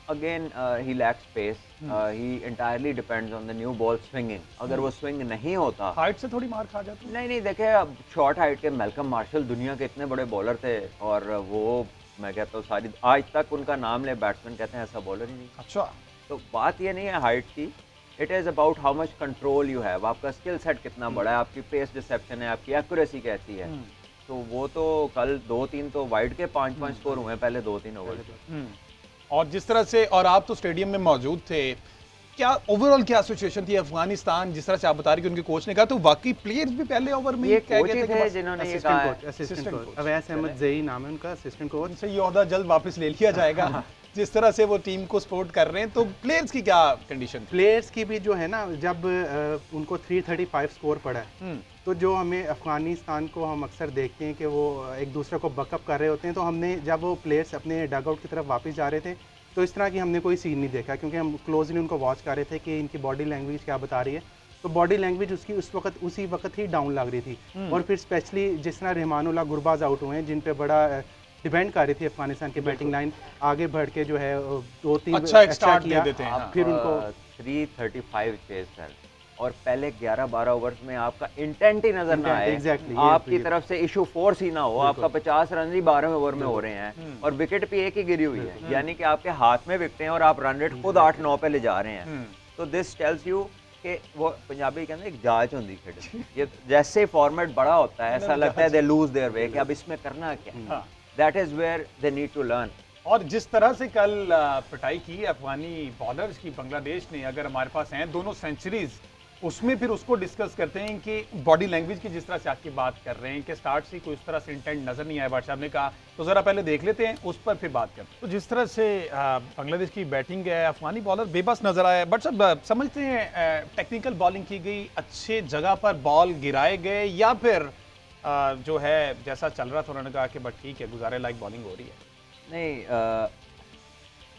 Again, he lacks pace. He entirely depends on the new ball swinging. अगर वो swing नहीं होता, हाइट से थोड़ी मार खा जाती है। नहीं नहीं, देखे अब शॉर्ट हाइट के मैल्कम मार्शल दुनिया के इतने बड़े बॉलर थे, और वो मैं कहता हूँ सारी आज तक उनका नाम ले बैट्समैन कहते हैं ऐसा बॉलर ही नहीं। अच्छा। तो बात ये नहीं है हाइट की, it is about how much control you have, आपका स्किल सेट कितना बड़ा है, आपकी पेस डिसेप्शन है, आपकी एक्यूरेसी कैसी है। तो वो तो कल 2-3 तो वाइड के 5-5 स्कोर हुए पहले 2-3 ओवर। और जिस तरह से, और आप तो स्टेडियम में मौजूद थे, क्या ओवरऑल क्या सिचुएशन थी अफगानिस्तान, जिस तरह से आप बता रहे कि उनके कोच ने कहा, तो वाकई प्लेयर्स भी पहले ओवर में ये कह कोच गए ही थे कि थे बस जिन्होंने ये कहा है। Assistant Assistant coach coach। Awais Ahmad Zai नाम है उनका, असिस्टेंट कोच। उनसे ये ओहदा जल्द वापस ले लिया जाएगा। जिस तरह से वो टीम को सपोर्ट कर रहे हैं, तो प्लेयर्स की क्या कंडीशन थी? प्लेयर्स की भी जो है ना, जब उनको 335 स्कोर पड़ा है, तो जो हमें अफगानिस्तान को हम अक्सर देखते हैं कि वो एक दूसरे को बकअप कर रहे होते हैं, तो हमने जब वो प्लेयर्स अपने डगआउट की तरफ वापस जा रहे थे तो इस तरह की हमने कोई सीन नहीं देखा, क्योंकि हम क्लोजली उनको वॉच कर रहे थे कि इनकी बॉडी लैंग्वेज क्या बता रही है। तो बॉडी लैंग्वेज उसकी उसी वक्त ही डाउन लग रही थी। और फिर स्पेशली जिस तरह रहमानुल्लाह गुरबाज आउट हुए हैं, जिन पे बड़ा डिपेंड कर रही थी अफगानिस्तान की बैटिंग लाइन, आगे बढ़ के जो है 2-3 अच्छा एक स्टार्ट दे देते हैं। आप हाँ। फिर उनको 335 चेस कर, और पहले 11-12 ओवर्स में आपका इंटेंट ही नजर ना आए, exactly, आपकी ये- तरफ से इशू फोर्स ही ना हो, आपका 50 रन ही 12वें ओवर में हो रहे हैं, और विकेट भी एक ही गिरी हुई है, यानी कि आपके हाथ में विकेटें हैं और आप रन रेट खुद 8-9 पे ले जा रहे हैं। तो दिस टेल्स यू कि वो पंजाबी कहते हैं एक जांच होती खेल, ये जैसे फॉर्मेट बड़ा होता है ऐसा लगता है दे लूज देयर वे, कि अब इसमें करना क्या है। That is where they need to learn. और जिस तरह से कल पिटाई की अफगानी बॉलर्स की बांग्लादेश ने, अगर हमारे पास हैं दोनों सेंचुरीज, उसमें फिर उसको डिस्कस करते हैं कि बॉडी लैंग्वेज की जिस तरह से आपकी बात कर रहे हैं कि स्टार्ट से कोई इस तरह से इंटेंट नजर नहीं आया, भाट साहब ने कहा, तो जरा पहले देख लेते हैं, उस पर फिर बात करते हैं। तो जिस तरह से बांग्लादेश की बैटिंग है, अफगानी बॉलर बेबस नजर आया, बट साहब समझते हैं टेक्निकल बॉलिंग की गई, अच्छे जगह पर बॉल गिराए गए, या फिर जो है जैसा चल रहा था उन्होंने कहा कि बट ठीक है, गुजारे लायक बॉलिंग हो रही है? नहीं,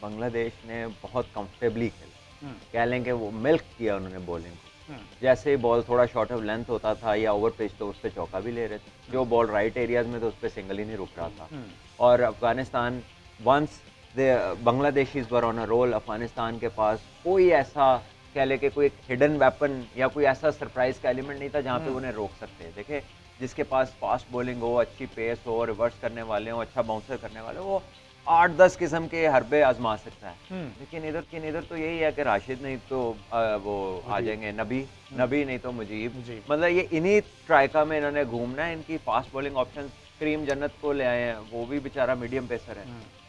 बांग्लादेश ने बहुत कंफर्टेबली खेला, कह लें कि वो मिल्क किया उन्होंने बॉलिंग को। जैसे ही बॉल थोड़ा शॉर्ट ऑफ लेंथ होता था या ओवर पिच, तो उस पर चौका भी ले रहे थे, जो बॉल राइट एरियाज में तो उस पर सिंगल ही नहीं रुक रहा था। और Afghanistan once Bangladeshis were on a roll, Afghanistan के पास कोई ऐसा कह ले कि कोई एक हिडन वेपन या कोई ऐसा सरप्राइज का एलिमेंट नहीं था जहाँ पे उन्हें रोक सकते हैं। देखिए, जिसके पास फास्ट बॉलिंग हो, अच्छी पेस हो, रिवर्स करने वाले हो, अच्छा बाउंसर करने वाले हो, वो 8-10 किस्म के हरबे आजमा सकता है। लेकिन इधर तो यही है कि राशिद नहीं तो वो आ जाएंगे नबी नहीं तो मुजीब। मतलब ये इन्हीं ट्राइका में इन्होंने घूमना है। इनकी फास्ट बॉलिंग ऑप्शन करीम जन्नत को ले आए हैं, वो भी बेचारा मीडियम पेसर है।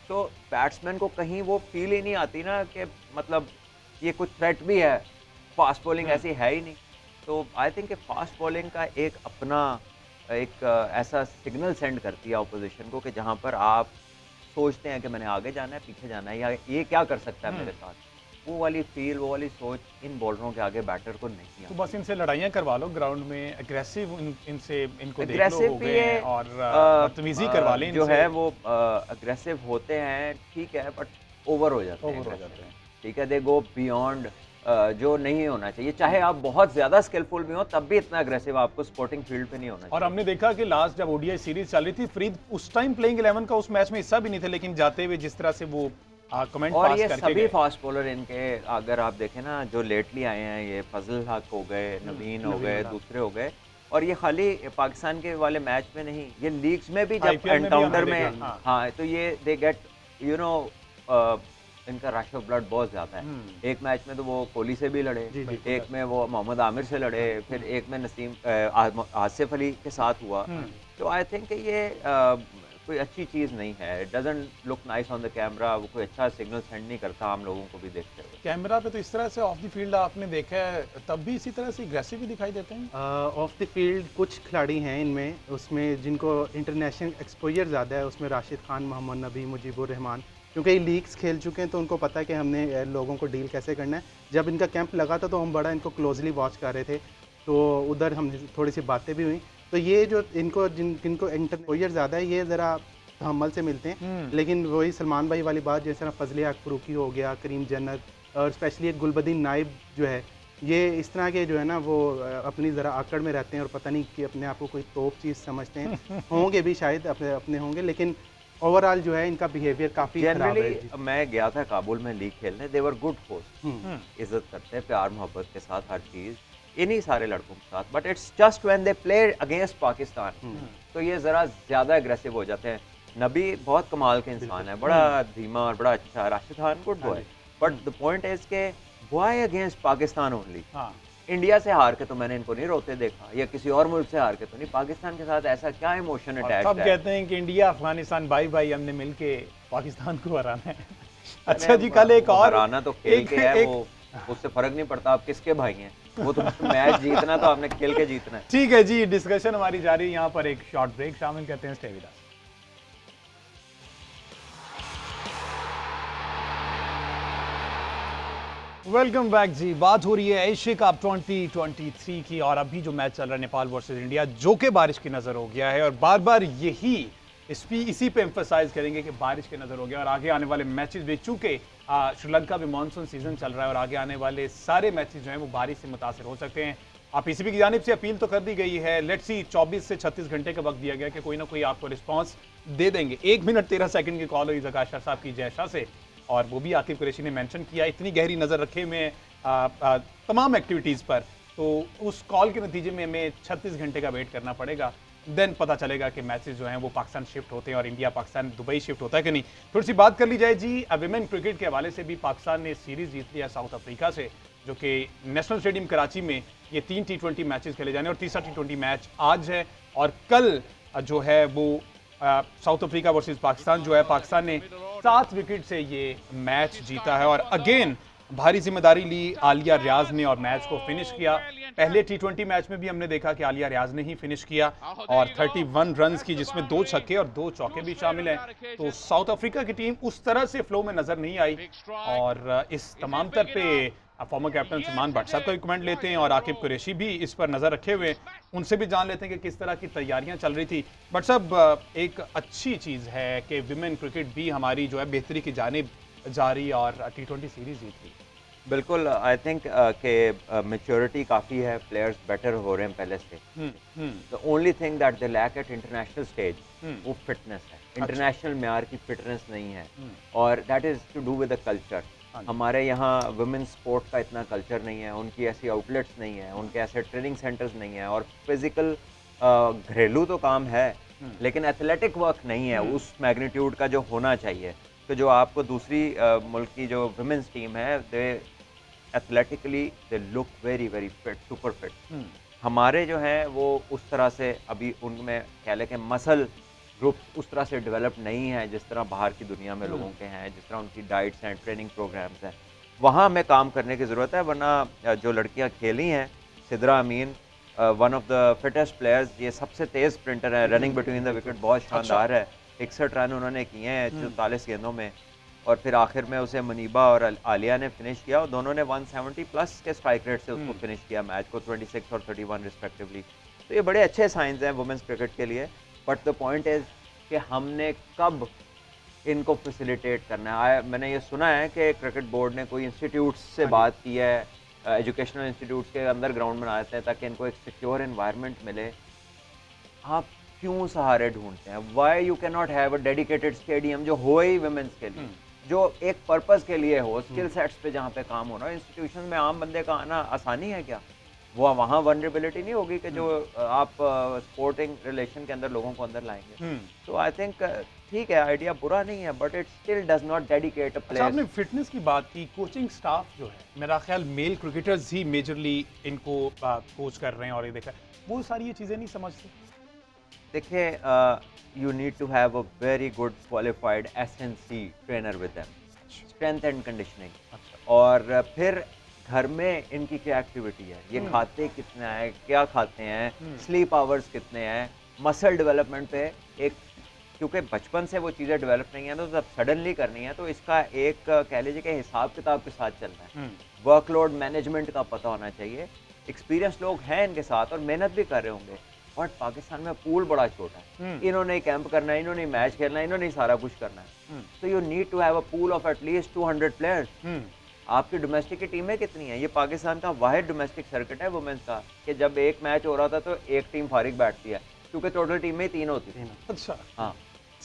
तो बैट्समैन को कहीं वो फील ही नहीं आती ना कि मतलब ये कुछ थ्रेट भी है, फास्ट बॉलिंग ऐसी है ही नहीं। तो आई थिंक फास्ट बॉलिंग का एक अपना एक ऐसा सिग्नल सेंड करती है अपोजिशन को कि जहाँ पर आप सोचते हैं कि मैंने आगे जाना है, पीछे जाना है, या ये क्या कर सकता है मेरे साथ, वो वाली फील, वो वाली सोच इन बॉलरों के आगे बैटर को नहीं तो बस इनसे लड़ाइयाँ करवा लो ग्राउंड में, एग्रेसिव इनसे इनको देख लो Aggressive हो भी गए हैं, है, और बदतमीजी करवा लें जो इनसे। है वो अग्रेसिव होते हैं, ठीक है, बट ओवर हो जाते हैं। ओवर हो जाते हैं। ठीक है, दे गो बियॉन्ड जो नहीं होना चाहिए। चाहे आप बहुत ज्यादा स्किलफुल भी हो, तब भी इतना अग्रेसिव आपको स्पोर्टिंग फील्ड पे नहीं होना चाहिए। और हमने देखा कि लास्ट जब ओडीआई सीरीज चल रही थी, फरीद उस टाइम प्लेइंग 11 का उस मैच में हिस्सा भी नहीं थे, लेकिन जाते हुए जिस तरह से वो कमेंट और पास ये करके सभी गए। फास्ट बॉलर इनके अगर आप देखें ना, जो लेटली आए हैं, ये फजल हक हो गए, नवीन हो गए, दूसरे हो गए, और ये खाली पाकिस्तान के वाले मैच में नहीं, ये लीग्स में भी जब IPL में भी एनकाउंटर हमने में, देखा, हाँ, तो ये दे गेट यू नो इनका रश ऑफ ब्लड बहुत ज्यादा है। एक मैच में तो वो कोहली से भी लड़े, एक में वो मोहम्मद आमिर से लड़े, फिर एक में नसीम आसिफ अली के साथ हुआ। तो आई थिंक ये कोई अच्छी चीज़ नहीं है। It doesn't look nice on the camera, वो कोई अच्छा सिग्नल सेंड नहीं करता आम लोगों को भी देखते हुए। कैमरा पे तो इस तरह से ऑफ द फील्ड आपने देखा है, तब भी इसी तरह से एग्रेसिव ही दिखाई देते हैं। ऑफ द फील्ड कुछ खिलाड़ी हैं इनमें, उसमें जिनको इंटरनेशनल एक्सपोजर ज़्यादा है, उसमें राशिद खान, मोहम्मद नबी, मुजीबुर रहमान, क्योंकि ये लीग्स खेल चुके हैं तो उनको पता है कि हमने लोगों को डील कैसे करना है। जब इनका कैंप लगा था तो हम बड़ा इनको क्लोजली वॉच कर रहे थे, तो उधर हम थोड़ी सी बातें भी हुई। तो ये जो इनको जिनको इंटरपोजर ज़्यादा है, ये ज़रा तहम्मुल से मिलते हैं। लेकिन वही सलमान भाई वाली बात, जैसे ना फजले हक फरूकी हो गया, करीम जन्नत, और स्पेशली एक गुलबदीन नाइब जो है, ये इस तरह के जो है ना वो अपनी ज़रा आकड़ में रहते हैं और पता नहीं कि अपने आप को कोई तोप चीज़ समझते हैं। होंगे भी शायद अपने अपने होंगे, लेकिन ओवरऑल जो है इनका बिहेवियर काफ़ी खराब है। जनरली मैं गया था काबुल में लीग खेलने, दे वर गुड होस्ट, इज्जत करते हैं, प्यार मोहब्बत के साथ हर चीज़ इन्हीं सारे लड़कों के साथ। But it's just when they play against Pakistan तो ये ज़रा ज़्यादा एग्रेसिव हो जाते हैं। नबी बहुत कमाल के इंसान है, बड़ा धीमा और बड़ा अच्छा। Rashid Khan good boy, but the point is के why against Pakistan only. India से हार के तो मैंने इनको नहीं रोते देखा, या किसी और मुल्क से हार के तो नहीं। पाकिस्तान के साथ ऐसा क्या इमोशन अटैच सब है? कहते हैं कि इंडिया अफगानिस्तान भाई भाई हमने मिलके पाकिस्तान को हराना है। अच्छा जी, कल एक और हराना तो खेल के है, वो उससे फर्क नहीं पड़ता आप किसके भाई हैं, वो तो मैच जीतना तो आपने खेल के जीतना है। ठीक है जी, डिस्कशन हमारी जारी है। यहाँ पर एक शॉर्ट ब्रेक शामिल करते हैं, stay with us. Welcome back ji. बात हो रही है एशिया कप 2023 की, और अभी जो मैच चल रहा है नेपाल वर्सेस इंडिया, जो कि बारिश की नज़र हो गया है, और बार बार यही इसी पे एम्फसाइज करेंगे कि बारिश की नज़र हो गया। और आगे आने वाले मैचेस भी, चूंकि श्रीलंका में मानसून सीजन चल रहा है और आगे आने वाले सारे मैचेस जो हैं वो बारिश से मुतासर हो सकते हैं। पीसीबी की जानिब से अपील तो कर दी गई है, लेट्स सी 24 से 36 घंटे का वक्त दिया गया कि कोई ना कोई आपको रिस्पॉन्स दे देंगे। 1 मिनट 13 सेकंड की कॉल हुई जकाशा साहब की जयशाह से, और वो भी आकिब कुरैशी ने मेंशन किया इतनी गहरी नज़र रखे हुए तमाम एक्टिविटीज़ पर, तो उस कॉल के नतीजे में हमें 36 घंटे का वेट करना पड़ेगा। देन पता चलेगा कि मैचेस जो हैं वो पाकिस्तान शिफ्ट होते हैं और इंडिया पाकिस्तान दुबई शिफ्ट होता है कि नहीं। थोड़ी सी बात कर ली जाए जी विमेन क्रिकेट के हवाले से भी। पाकिस्तान ने सीरीज़ जीत लिया साउथ अफ्रीका से, जो कि नेशनल स्टेडियम कराची में ये 3 T20 मैचेस खेले जाने, और तीसरा T20 मैच आज है। और कल जो है वो साउथ अफ्रीका वर्सेस पाकिस्तान जो है, पाकिस्तान ने 7 विकेट से ये मैच जीता है, और अगेन भारी जिम्मेदारी ली आलिया रियाज ने और मैच को फिनिश किया। पहले T20 मैच में भी हमने देखा कि आलिया रियाज ने ही फिनिश किया और 31 रन्स की, जिसमें 2 छक्के और 2 चौके भी शामिल हैं। तो साउथ अफ्रीका की टीम उस तरह से फ्लो में नजर नहीं आई, और इस तमाम तर पे फॉर्मर कैप्टन सलमान भट्ट साहब का भी कमेंट लेते हैं, और आकिब कुरैशी भी इस पर नज़र रखे हुए, उनसे भी जान लेते हैं कि किस तरह की तैयारियां चल रही थी। बट साहब, एक अच्छी चीज़ है कि विमेन क्रिकेट भी हमारी जो है बेहतरी की जानिब जा रही, और T20 सीरीज जीत रही। बिल्कुल, आई थिंक के मैच्योरिटी काफ़ी है, प्लेयर्स बेटर हो रहे हैं पहले से। The only thing that they lack at international stage वो फिटनेस है। इंटरनेशनल म्यार की फिटनेस नहीं है, और that is to do with the culture. हमारे यहाँ वुमेन स्पोर्ट का इतना कल्चर नहीं है, उनकी ऐसी आउटलेट्स नहीं है, उनके ऐसे ट्रेनिंग सेंटर्स नहीं है, और फिजिकल घरेलू तो काम है लेकिन एथलेटिक वर्क नहीं है उस मैग्नीट्यूड का जो होना चाहिए। तो जो आपको दूसरी मुल्क की जो वुमेन्स टीम है, they athletically they look very very fit, super fit. हमारे जो हैं वो उस तरह से अभी उनमें कह लें कि मसल ग्रुप्स उस तरह से डेवलप नहीं है जिस तरह बाहर की दुनिया में लोगों के हैं, जिस तरह उनकी डाइट्स हैं, ट्रेनिंग प्रोग्राम्स हैं। वहाँ हमें काम करने की ज़रूरत है, वरना जो लड़कियाँ खेली हैं, Sidra Amin one of the fittest players, ये सबसे तेज़ स्प्रिंटर है, रनिंग बिटवीन द विकेट बहुत शानदार है। 61 रन उन्होंने किए हैं 44 गेंदों में, और फिर आखिर में उसे मुनीबा और आलिया ने फिनिश किया, और दोनों ने 170 प्लस के स्ट्राइक रेट से उसको फिनिश किया मैच को, 26 और 31 रिस्पेक्टिवली। तो ये बड़े अच्छे साइंस हैं वुमेंस क्रिकेट के लिए। बट द पॉइंट इज़ कि हमने कब इनको फैसिलिटेट करना है। मैंने ये सुना है कि क्रिकेट बोर्ड ने कोई इंस्टीट्यूट से बात की है, एजुकेशनल इंस्टीट्यूट्स के अंदर ग्राउंड बनाते हैं ताकि इनको एक सिक्योर एनवायरनमेंट मिले। आप क्यों सहारे ढूंढते हैं? Why you can not have a dedicated stadium जो हो ही वुमेन्स के लिए, जो एक पर्पस के लिए हो, स्किल सेट्स पे जहाँ पे काम हो रहा है। इंस्टीट्यूशन में आम बंदे का आना आसानी है क्या? वो वहाँ वनरेबिलिटी नहीं होगी कि जो आप स्पोर्टिंग रिलेशन के अंदर लोगों को अंदर लाएंगे। तो आई थिंक ठीक है, आइडिया बुरा नहीं है, but it still does not dedicate a player. आपने फिटनेस की बात की, कोचिंग स्टाफ जो है, मेरा ख्याल मेल क्रिकेटर्स ही मेजरली इनको कोच कर रहे हैं, और ये देखा वो सारी ये चीज़ें नहीं समझते। देखिए, you need to have a very good qualified S and C trainer with them, strength and conditioning. अच्छा। और फिर घर में इनकी क्या एक्टिविटी है, ये हम्म। खाते कितना है, क्या खाते हैं, स्लीप आवर्स कितने हैं, मसल डेवलपमेंट पे एक, क्योंकि बचपन से वो चीज़ें डेवलप नहीं है तो जब सडनली करनी है तो इसका एक कह लीजिए कि हिसाब किताब के साथ चलना है। वर्कलोड मैनेजमेंट का पता होना चाहिए। एक्सपीरियंस लोग हैं इनके साथ और मेहनत भी कर रहे होंगे, बट पाकिस्तान में पूल बड़ा छोटा है। इन्होंने ही कैंप करना है, इन्होंने ही मैच खेलना है, इन्होंने ही सारा कुछ करना है। तो you need to have a pool of at least 200 players. आपकी डोमेस्टिक की टीमें कितनी हैं? ये पाकिस्तान का वाहिद डोमेस्टिक सर्किट है वुमेन्स का कि जब एक मैच हो रहा था तो एक टीम फारिग बैठती है, क्योंकि टोटल टीमें 3 होती थी। अच्छा। हाँ,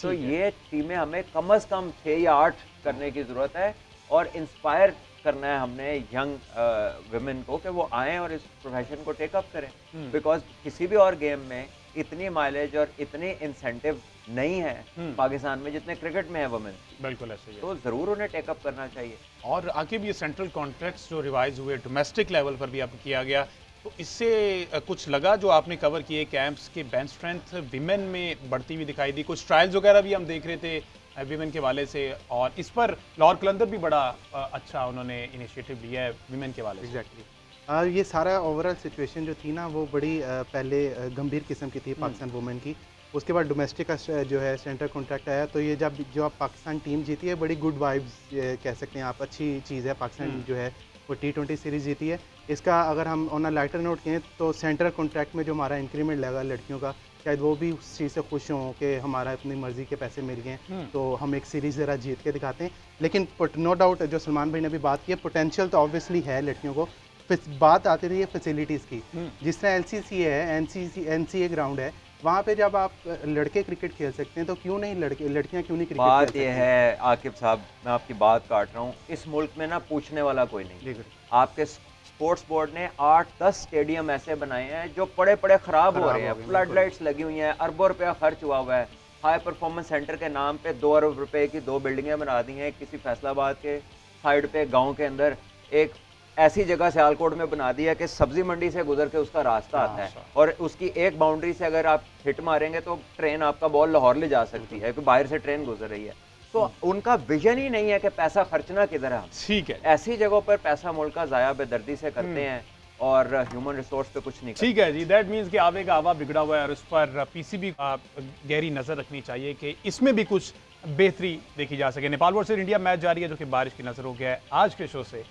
तो ठीक है। ये टीमें हमें कम से कम 6 या 8 करने की ज़रूरत है और इंस्पायर करना है हमने यंग वुमेन को कि वो आएँ और इस प्रोफेशन को टेकअप करें। बिकॉज किसी भी और गेम में इतनी माइलेज और इतने इंसेंटिव नहीं है पाकिस्तान में जितने क्रिकेट में है वुमेन, बिल्कुल ऐसे ही है। तो ज़रूर उन्हें टेकअप करना चाहिए। और आगे भी ये सेंट्रल कॉन्ट्रैक्ट्स जो रिवाइज हुए डोमेस्टिक लेवल पर भी अब किया गया, तो इससे कुछ लगा जो आपने कवर किए कैंप्स के बेंच स्ट्रेंथ विमेन में बढ़ती हुई दिखाई दी? कुछ ट्रायल्स वगैरह भी हम देख रहे थे विमेन के वाले से, और इस पर लाहौर कलंदर भी बड़ा अच्छा उन्होंने इनिशिएटिव लिया है विमेन के वाले से। एग्जैक्टली। ये सारा ओवरऑल सिचुएशन जो थी ना वो बड़ी पहले गंभीर किस्म की थी पाकिस्तान वुमेन की। उसके बाद डोमेस्टिक का जो है सेंटर कॉन्ट्रैक्ट आया, तो ये जो अब पाकिस्तान टीम जीती है बड़ी गुड वाइब्स कह सकते हैं आप, अच्छी चीज़ है। पाकिस्तान जो है वो T20 सीरीज़ जीती है। इसका अगर हम ऑन अ लाइटर नोट कहें तो सेंटर कॉन्ट्रैक्ट में जो हमारा इंक्रीमेंट लगा लड़कियों का, शायद वो भी उस चीज़ से खुश हों कि हमारा अपनी मर्ज़ी के पैसे मिल गए हैं तो हम एक सीरीज़ ज़रा जीत के दिखाते हैं। लेकिन नो डाउट जो सलमान भाई ने भी बात की है, पोटेंशियल तो ऑब्वियसली है लड़कियों को। बात आती रही है फैसिलिटीज़ की, जिस तरह LCC है, NCA ग्राउंड है, वहाँ पे जब आप लड़के क्रिकेट खेल सकते हैं तो क्यों नहीं लड़कियाँ क्यों नहीं क्रिकेट खेल बात सकती ये है आकिब साहब, मैं आपकी बात काट रहा हूँ, इस मुल्क में ना पूछने वाला कोई नहीं। आपके स्पोर्ट्स बोर्ड ने 8-10 स्टेडियम ऐसे बनाए हैं जो पड़े पड़े खराब हो रहे हैं, फ्लड लाइट्स लगी हुई हैं, अरबों रुपया खर्च हुआ हुआ है। हाई परफॉर्मेंस सेंटर के नाम पे 2 अरब रुपए की 2 बिल्डिंगें बना दी हैं। किसी फैसलाबाद के साइड पे गांव के अंदर एक ऐसी जगह सियालकोट में बना दिया कि सब्जी मंडी से गुजर के उसका रास्ता आता है, और उसकी एक बाउंड्री से अगर आप हिट मारेंगे तो ट्रेन आपका बॉल लाहौर ले जा सकती है, क्योंकि बाहर से ट्रेन गुजर रही है। तो उनका विजन ही नहीं है कि पैसा खर्चना किधर है। ठीक है, ऐसी जगहों पर पैसा मुल्क का ज़ाया बेदर्दी से करते हैं और ह्यूमन रिसोर्स पे कुछ नहीं करते। ठीक है जी, दैट मीन्स कि आवे का आवा बिगड़ा हुआ है और उस पर PCB गहरी नज़र रखनी चाहिए कि इसमें भी कुछ बेहतरी देखी जा सके। नेपाल वर्सेस इंडिया मैच जारी है जो कि बारिश की नज़र हो गया है। आज के शो से